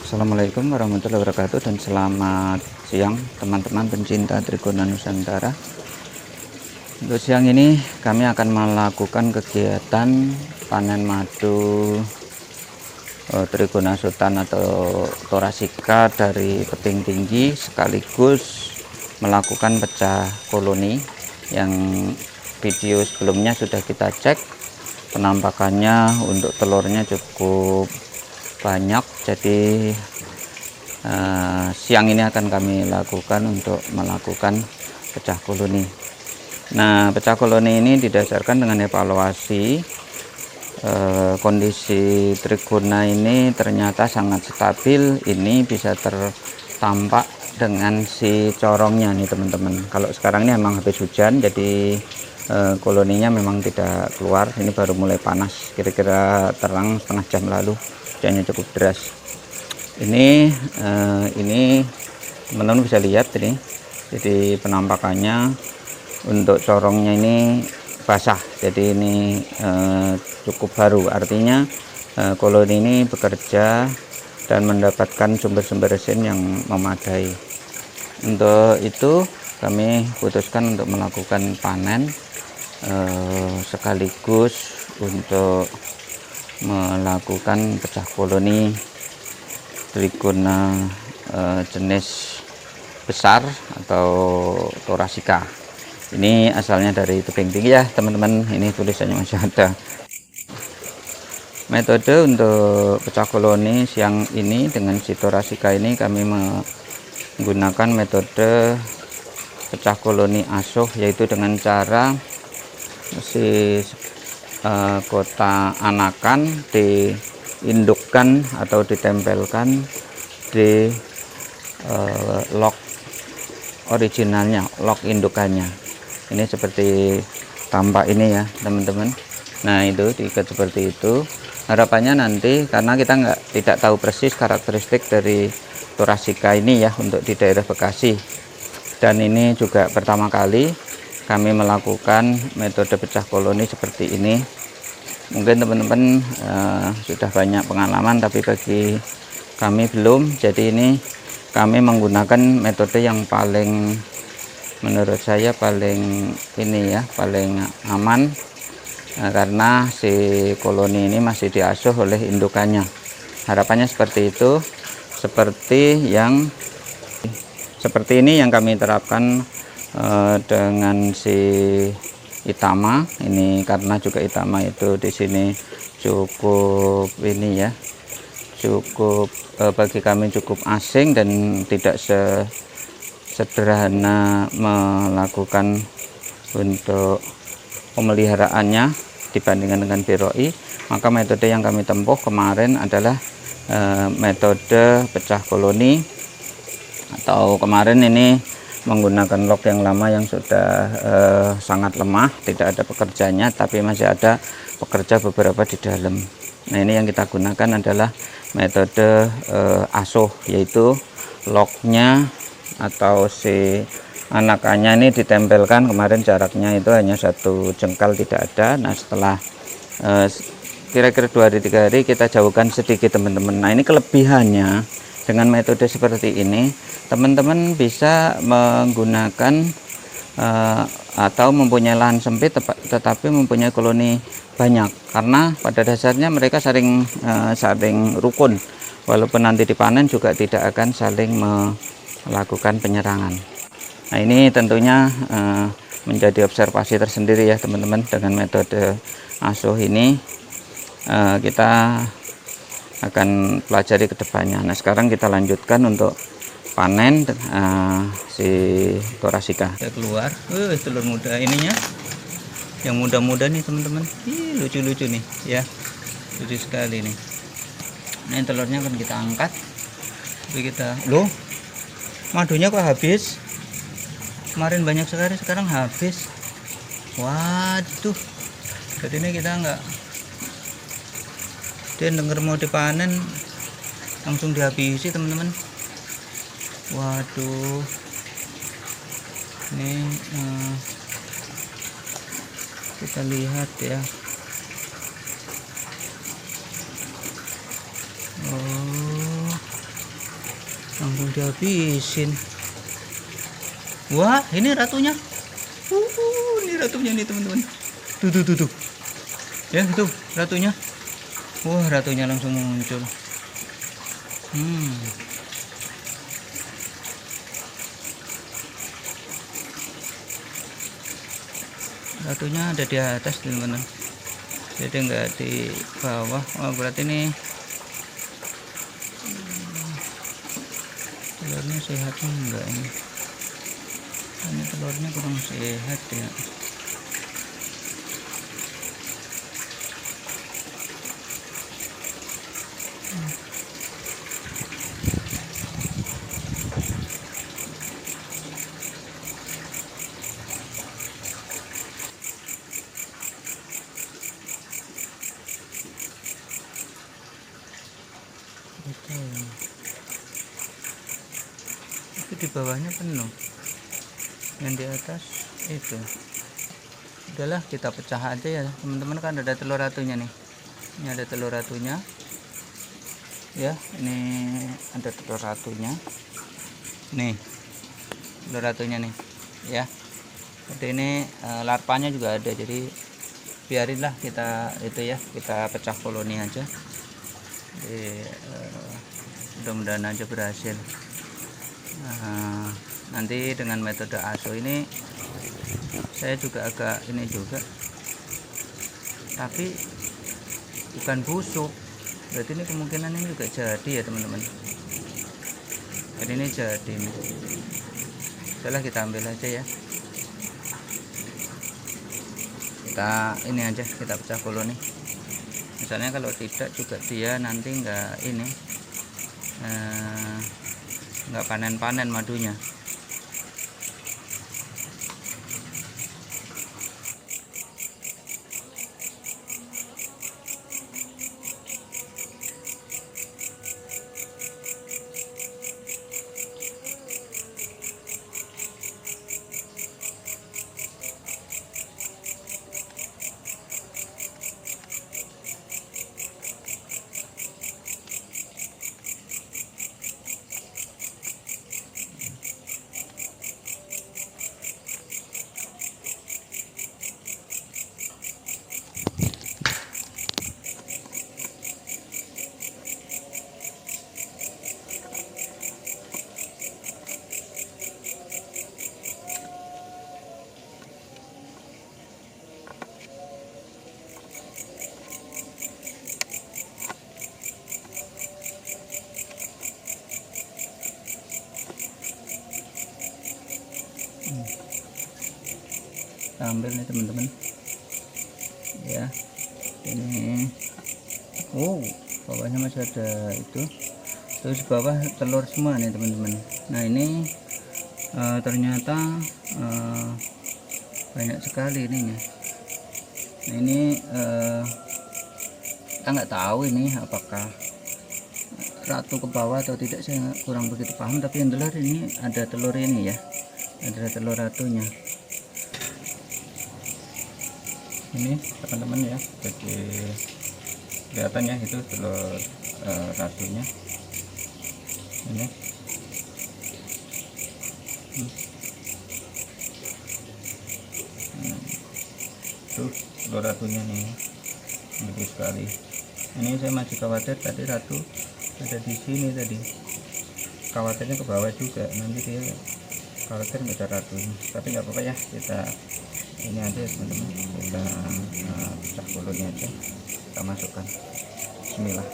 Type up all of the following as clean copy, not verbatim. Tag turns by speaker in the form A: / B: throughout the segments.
A: Assalamualaikum warahmatullahi wabarakatuh dan selamat siang teman-teman pencinta Trigona Nusantara. Untuk siang ini kami akan melakukan kegiatan panen madu Trigona Sultan atau Thoracica dari tebing tinggi, sekaligus melakukan pecah koloni yang video sebelumnya sudah kita cek. Penampakannya untuk telurnya cukup banyak, jadi siang ini akan kami lakukan untuk melakukan pecah koloni. Nah, pecah koloni ini didasarkan dengan evaluasi kondisi Trigona ini ternyata sangat stabil. Ini bisa tertampak dengan si corongnya nih teman-teman. Kalau sekarang ini memang habis hujan, jadi koloninya memang tidak keluar. Ini baru mulai panas, kira-kira terang setengah jam lalu, hujannya cukup deras. Ini teman-teman bisa lihat ini, jadi penampakannya untuk corongnya ini basah, jadi ini cukup baru, artinya koloni ini bekerja dan mendapatkan sumber-sumber resin yang memadai. Untuk itu kami putuskan untuk melakukan panen sekaligus untuk melakukan pecah koloni Trigona jenis besar atau Thoracica. Ini asalnya dari tebing tinggi ya teman-teman, ini tulisannya masih ada. Metode untuk pecah koloni siang ini dengan si Thoracica ini kami menggunakan metode pecah koloni asuh, yaitu dengan cara si kota anakan diindukkan atau ditempelkan di lock originalnya, lock indukannya. Ini seperti tampak ini ya teman-teman. Nah, itu diikat seperti itu. Harapannya nanti, karena kita tidak tahu persis karakteristik dari Thoracica ini ya untuk di daerah Bekasi, dan ini juga pertama kali kami melakukan metode pecah koloni seperti ini. Mungkin teman-teman sudah banyak pengalaman, tapi bagi kami belum. Jadi ini kami menggunakan metode yang paling, menurut saya paling ini ya, paling aman, karena si koloni ini masih diasuh oleh indukannya. Harapannya seperti itu. Seperti ini yang kami terapkan dengan si Itama ini, karena juga Itama itu di sini cukup ini ya, cukup bagi kami cukup asing dan tidak sederhana melakukan untuk pemeliharaannya dibandingkan dengan BROI. Maka metode yang kami tempuh kemarin adalah metode pecah koloni, atau kemarin ini menggunakan lock yang lama yang sudah sangat lemah, tidak ada pekerjanya, tapi masih ada pekerja beberapa di dalam. Nah, ini yang kita gunakan adalah metode asuh, yaitu locknya atau si anakannya ini ditempelkan. Kemarin jaraknya itu hanya 1 jengkal, tidak ada. Nah, setelah kira-kira 2 hari 3 hari kita jauhkan sedikit teman-teman. Nah, ini kelebihannya dengan metode seperti ini, teman-teman bisa menggunakan atau mempunyai lahan sempit tetapi mempunyai koloni banyak, karena pada dasarnya mereka saling rukun. Walaupun nanti dipanen juga tidak akan saling melakukan penyerangan. Nah, ini tentunya menjadi observasi tersendiri ya teman-teman. Dengan metode asuh ini kita akan pelajari ke depannya. Nah, sekarang kita lanjutkan untuk panen si Thoracica. Kita keluar, telur muda ininya, yang muda-muda nih teman-teman. Lucu-lucu nih ya, lucu sekali nih. Nah, telurnya akan kita angkat. Tapi kita, loh, madunya kok habis? Kemarin banyak sekali, sekarang habis. Waduh, jadi ini kita dia denger mau dipanen langsung dihabisi teman-teman. Waduh, ini kita lihat ya. Oh,
B: langsung dihabisin. Wah, ini ratunya. Ini ratunya nih teman-teman. Tuh. Ya, itu ratunya. Wah, ratunya langsung muncul. Ratunya ada di atas teman-teman, jadi enggak di bawah. Oh, berarti ini telurnya sehat enggak ini? Ini telurnya kurang sehat ya. Itu di bawahnya penuh, yang di atas itu. Udahlah, kita pecah aja ya teman-teman. Kan ada telur ratunya nih, ini ada telur ratunya ya, ini ada telur ratunya nih, telur ratunya nih ya. Jadi ini larvanya juga ada, jadi biarinlah kita itu ya, kita pecah koloni aja. Jadi mudah-mudahan aja berhasil. Nanti dengan metode ASO ini saya juga agak ini juga, tapi bukan busuk, berarti ini kemungkinan ini juga jadi ya teman-teman. Jadi ini jadi nih. Setelah kita ambil aja ya, kita ini aja, kita pecah koloni. Misalnya kalau tidak juga dia nanti enggak ini, enggak panen-panen madunya. Kita ambil nih teman-teman ya. Ini bawahnya masih ada itu, terus bawah telur semua nih teman-teman. Nah ini ternyata banyak sekali ininya. Nah ini kita nggak tahu ini apakah ratu ke bawah atau tidak, saya kurang begitu paham. Tapi yang jelas ini ada telur ini ya, ada telur ratunya ini teman-teman ya. Jadi kelihatan ya, itu telur ratunya ini. Tuh telur ratunya nih, bagus sekali. Ini saya masih khawatir tadi ratu ada di sini, tadi khawatirnya ke bawah juga, nanti dia khawatir nggak ada ratunya. Tapi nggak apa-apa ya, kita ini aja teman-teman, kita pecah koloni aja, kita masukkan. Bismillah.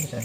A: Kering.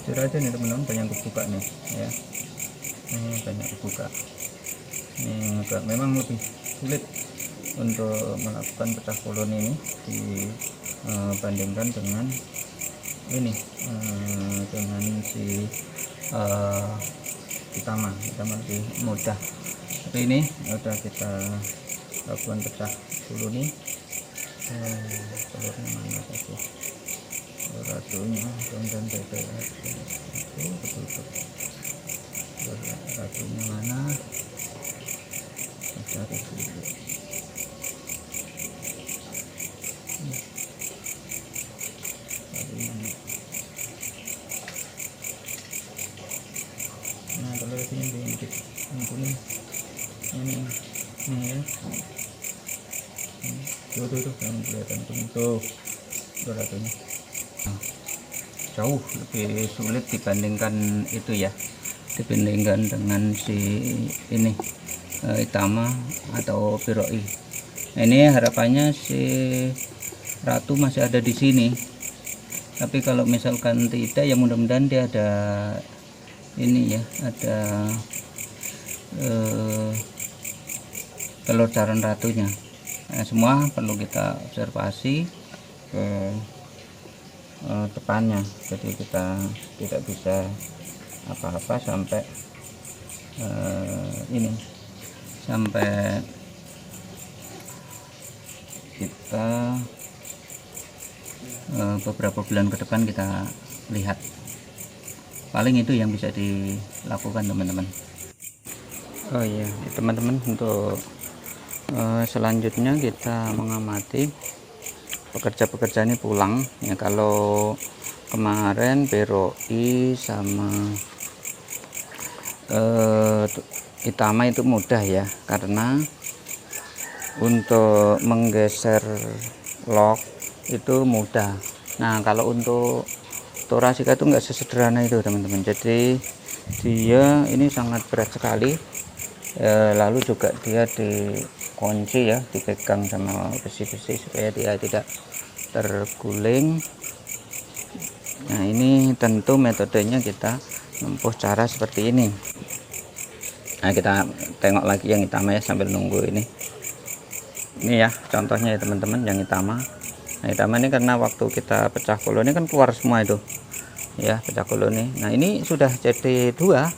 A: Jujur aja nih teman-teman, banyak kebuka nih ya, ini banyak kebuka. Ini agak memang lebih sulit untuk melakukan pecah koloni ini dibandingkan dengan ini dengan si Itama lebih mudah. Tapi ini udah kita lakukan pecah koloni. Telurnya mana tadi? Ratunya dan BBS betul ratunya mana, cari dulu. Nah kalau ini diintip kuning ini ya, tuh kan kelihatan kuning tuh ratunya. Jauh lebih sulit dibandingkan itu ya, dibandingkan dengan si ini Itama atau Biroi. Ini harapannya si ratu masih ada di sini, tapi kalau misalkan tidak ya mudah-mudahan dia ada ini ya, ada telur jaran ratunya. Nah, semua perlu kita observasi ke depannya, jadi kita tidak bisa apa-apa sampai ini sampai kita beberapa bulan ke depan kita lihat. Paling itu yang bisa dilakukan teman-teman. Oh iya teman-teman, untuk selanjutnya kita mengamati pekerja-pekerja ini pulang ya. Kalau kemarin Biroi sama Itama itu mudah ya, karena untuk menggeser lock itu mudah. Nah kalau untuk Thoracea itu enggak sesederhana itu teman-teman, jadi dia ini sangat berat sekali. Lalu juga dia dikunci ya, dipegang sama besi-besi supaya dia tidak terguling. Nah ini tentu metodenya kita menempuh cara seperti ini. Nah kita tengok lagi yang Itama ya sambil nunggu ini ya contohnya ya teman-teman, yang Itama. Nah Itama ini karena waktu kita pecah koloni kan keluar semua itu ya, pecah koloni. Nah ini sudah jadi dua.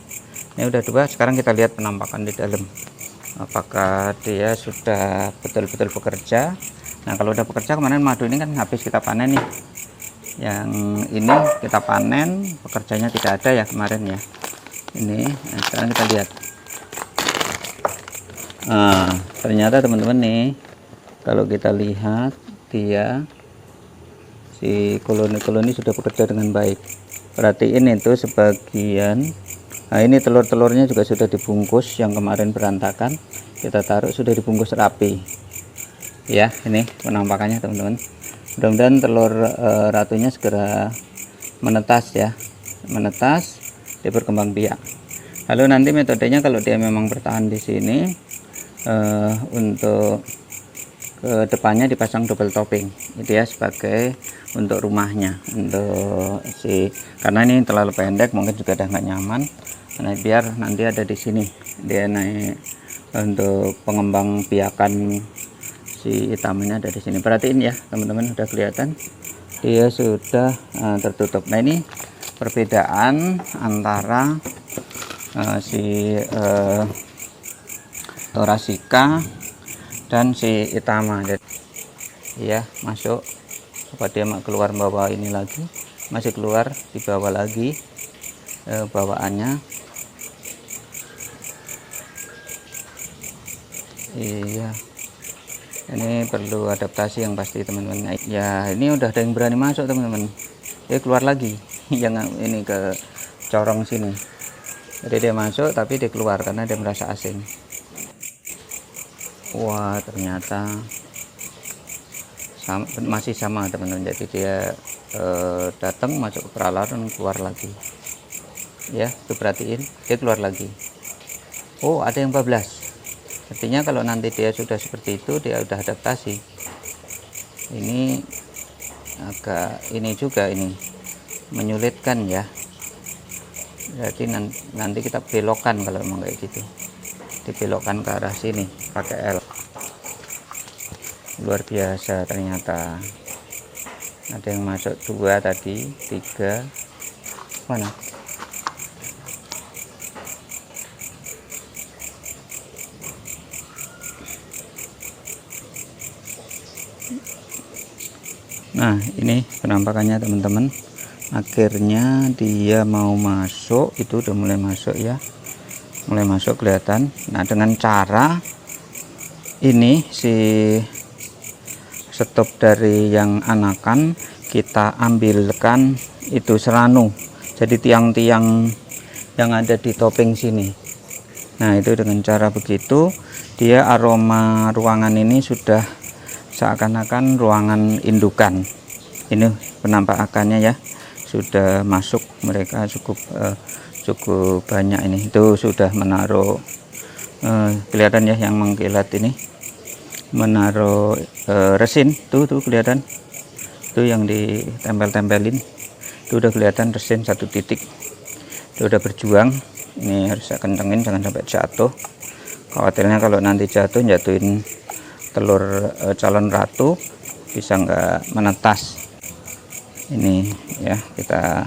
A: Ini udah dua. Sekarang kita lihat penampakan di dalam, apakah dia sudah betul-betul bekerja. Nah kalau udah bekerja, kemarin madu ini kan habis kita panen nih, yang ini kita panen, pekerjanya tidak ada ya kemarin ya. Ini nah, sekarang kita lihat. Nah ternyata teman-teman nih, kalau kita lihat dia si koloni-koloni sudah bekerja dengan baik. Perhatiin itu sebagian. Nah ini telur-telurnya juga sudah dibungkus, yang kemarin berantakan kita taruh sudah dibungkus rapi ya. Ini penampakannya teman-teman. Mudah-mudahan telur ratunya segera menetas ya, menetas, dia berkembang biak. Lalu nanti metodenya kalau dia memang bertahan di sini, untuk ke depannya dipasang double topping itu ya, sebagai untuk rumahnya, untuk karena ini terlalu pendek mungkin juga udah nggak nyaman. Nah biar nanti ada di sini dia naik untuk pengembang biakan si Itamanya, ada di sini. Perhatiin ya teman-teman, udah kelihatan dia sudah tertutup. Nah ini perbedaan antara si Thoracea dan si Itama ya, masuk apa dia keluar bawah ini lagi, masih keluar di bawah lagi bawaannya. Iya, ini perlu adaptasi yang pasti teman-teman. Ya, ini udah ada yang berani masuk teman-teman, dia keluar lagi yang ini ke corong sini. Jadi dia masuk tapi dia keluar karena dia merasa asing. Wah, ternyata masih sama teman-teman. Jadi dia datang masuk ke peralatan, keluar lagi. Ya, itu perhatiin, dia keluar lagi. Oh, ada yang bablas. Artinya kalau nanti dia sudah seperti itu, dia udah adaptasi. Ini agak ini juga ini menyulitkan ya. Jadi nanti kita belokkan kalau memang kayak gitu, dibelokkan ke arah sini pakai L. Luar biasa, ternyata ada yang masuk 2 tadi, 3 mana. Nah, ini penampakannya teman-teman. Akhirnya dia mau masuk, itu udah mulai masuk ya, mulai masuk kelihatan. Nah, dengan cara ini si stop dari yang anakan kita ambilkan itu seranu, jadi tiang-tiang yang ada di topping sini. Nah, itu dengan cara begitu dia aroma ruangan ini sudah seakan-akan ruangan indukan. Ini penampakannya ya, sudah masuk mereka cukup banyak. Ini itu sudah menaruh kelihatan ya yang mengkilat ini, menaruh resin tuh kelihatan tuh yang ditempel-tempelin itu udah kelihatan resin 1 titik. Itu udah berjuang. Ini harus saya kencengin jangan sampai jatuh. Khawatirnya kalau nanti jatuhin telur calon ratu bisa nggak menetas. Ini ya kita,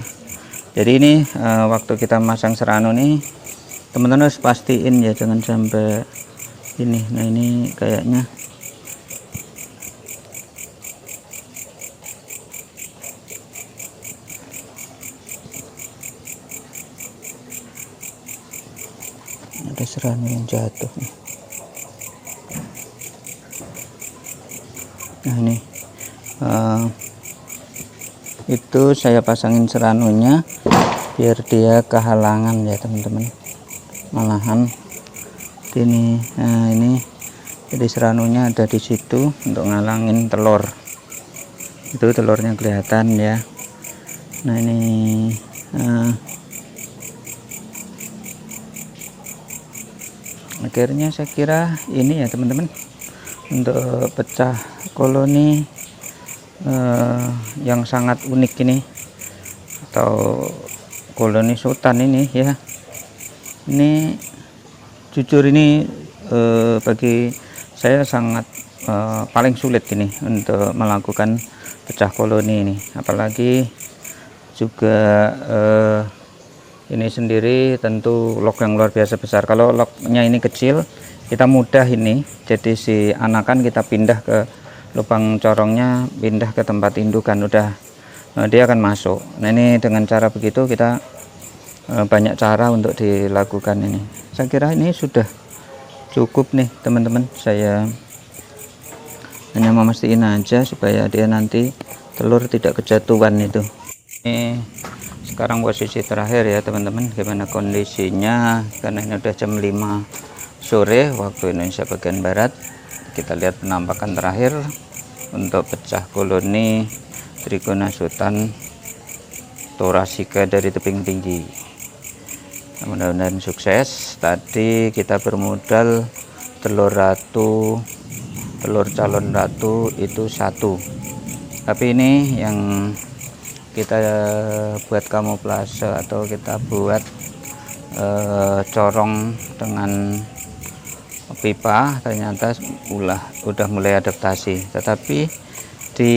A: jadi ini waktu kita masang serrano nih teman-teman harus pastiin ya jangan sampai ini. Nah, ini kayaknya ada serrano yang jatuh nih. Nah, ini itu saya pasangin serranonya biar dia kehalangan ya teman-teman, malahan gini. Nah, ini jadi serranonya ada di situ untuk ngalangin telur, itu telurnya kelihatan ya. Nah, ini akhirnya saya kira ini ya teman-teman, untuk pecah koloni yang sangat unik ini, atau koloni sultan ini ya. Ini jujur ini bagi saya sangat paling sulit ini untuk melakukan pecah koloni ini, apalagi juga ini sendiri tentu log yang luar biasa besar. Kalau lognya ini kecil kita mudah ini, jadi si anakan kita pindah ke lubang corongnya, pindah ke tempat indukan, udah dia akan masuk. Nah, ini dengan cara begitu kita banyak cara untuk dilakukan ini. Saya kira ini sudah cukup nih teman-teman, saya hanya memastikan aja supaya dia nanti telur tidak kejatuhan itu. Ini sekarang posisi terakhir ya teman-teman, gimana kondisinya, karena ini udah jam 5 sore waktu Indonesia bagian barat. Kita lihat penampakan terakhir untuk pecah koloni Trigona sultan thoracea dari tebing tinggi. Mudah-mudahan sukses. Tadi kita bermodal telur ratu, telur calon ratu itu 1, tapi ini yang kita buat kamuflase atau kita buat corong dengan pipa, ternyata udah mulai adaptasi. Tetapi di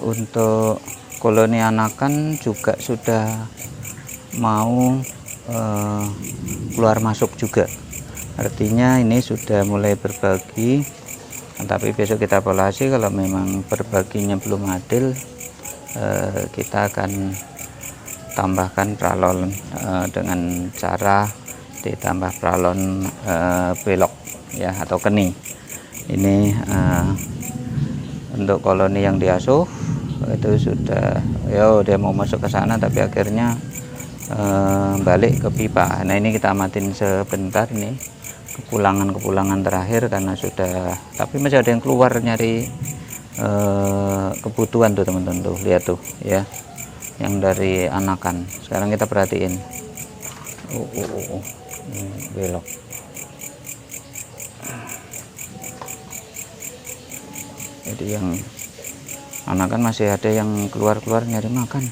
A: untuk koloni anakan juga sudah mau keluar masuk juga, artinya ini sudah mulai berbagi Tapi besok kita evaluasi, kalau memang berbaginya belum adil, kita akan tambahkan pralon dengan cara ditambah pralon belok ya, atau keni. Ini untuk koloni yang diasuh itu sudah, dia mau masuk ke sana tapi akhirnya balik ke pipa. Nah, ini kita amatin sebentar, ini kepulangan terakhir karena sudah, tapi masih ada yang keluar nyari kebutuhan tuh teman-teman, tuh lihat tuh ya, yang dari anakan. Sekarang kita perhatiin, belok. Jadi yang anakan masih ada yang keluar nyari makan.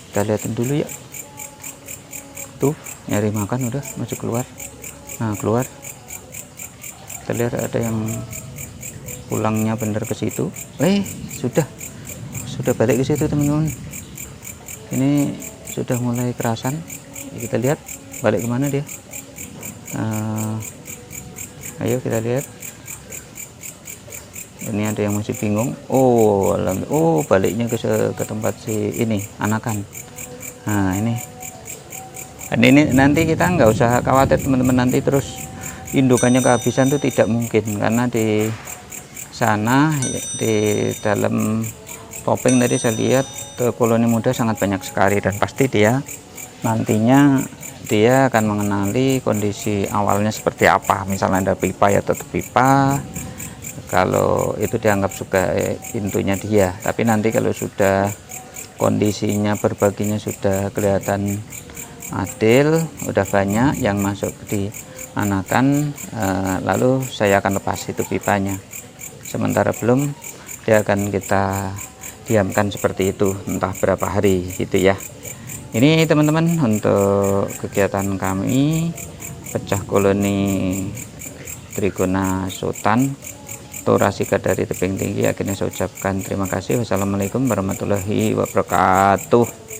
A: Kita lihatin dulu ya, tuh nyari makan, udah masuk keluar. Nah, keluar, kita lihat ada yang pulangnya bener ke situ. Sudah balik ke situ teman-teman. Ini sudah mulai kerasan. Kita lihat balik kemana dia. Ayo kita lihat. Ini ada yang masih bingung. Baliknya ke tempat si ini anakan. Nah, ini nanti kita nggak usah khawatir teman-teman, nanti terus indukannya kehabisan itu tidak mungkin, karena di sana di dalam topping tadi saya lihat koloni muda sangat banyak sekali, dan pasti dia nantinya dia akan mengenali kondisi awalnya seperti apa. Misalnya ada pipa ya tetap pipa, kalau itu dianggap juga intunya dia. Tapi nanti kalau sudah kondisinya berbaginya sudah kelihatan adil, udah banyak yang masuk di anakan, lalu saya akan lepas itu pipanya. Sementara belum, dia akan kita diamkan seperti itu entah berapa hari gitu ya. Ini teman-teman untuk kegiatan kami pecah koloni Trigona Sultan Thoracea dari tebing tinggi. Akhirnya saya ucapkan terima kasih. Wassalamualaikum warahmatullahi wabarakatuh.